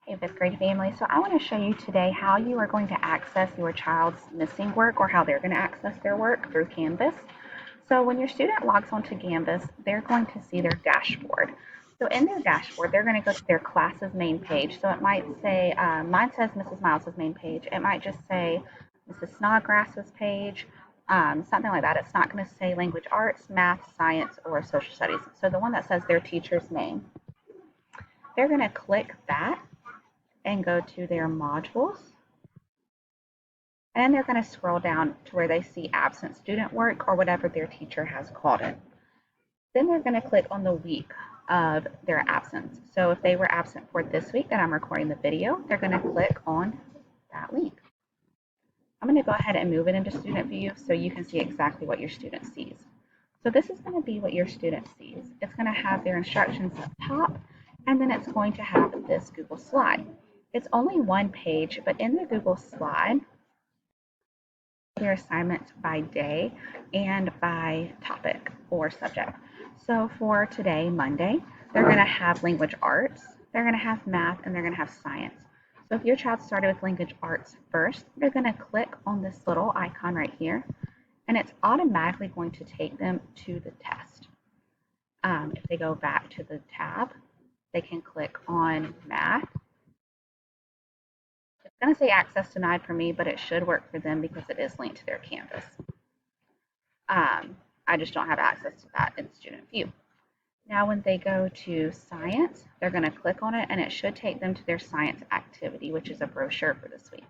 Hey, fifth grade family. So I want to show you today how you are going to access your child's missing work or how they're going to access their work through Canvas. So when your student logs onto Canvas, they're going to see their dashboard. So in their dashboard, they're going to go to their class's main page. So it might say, mine says Mrs. Miles's main page. It might just say Mrs. Snodgrass's page, something like that. It's not going to say language arts, math, science, or social studies. So the one that says their teacher's name, they're going to click that and go to their modules. And they're going to scroll down to where they see absent student work or whatever their teacher has called it. Then they're going to click on the week of their absence. So if they were absent for this week that I'm recording the video, they're going to click on that week. I'm going to go ahead and move it into student view so you can see exactly what your student sees. So this is going to be what your student sees. It's going to have their instructions up top, and then it's going to have this Google slide. It's only one page, but in the Google slide, their assignments by day and by topic or subject. So for today, Monday, they're going to have language arts, they're going to have math, and they're going to have science. So if your child started with language arts first, they're going to click on this little icon right here, and it's automatically going to take them to the test. If they go back to the tab, they can click on math. It's going to say access denied for me, but it should work for them because it is linked to their Canvas. I just don't have access to that in student view. Now when they go to science, they're going to click on it and it should take them to their science activity, which is a brochure for this week.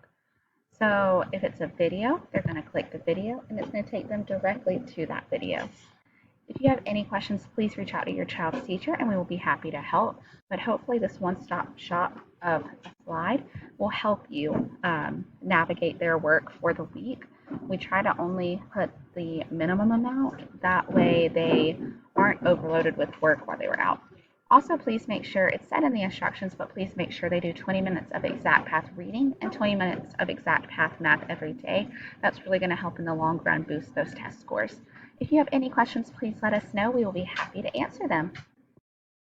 So if it's a video, they're going to click the video and it's going to take them directly to that video. If you have any questions, please reach out to your child's teacher and we will be happy to help. But hopefully this one-stop shop of a slide will help you navigate their work for the week. We try to only put the minimum amount. That way they aren't overloaded with work while they were out. Also, please make sure, it's said in the instructions, but please make sure they do 20 minutes of ExactPath reading and 20 minutes of ExactPath math every day. That's really going to help in the long run boost those test scores. If you have any questions, please let us know. We will be happy to answer them.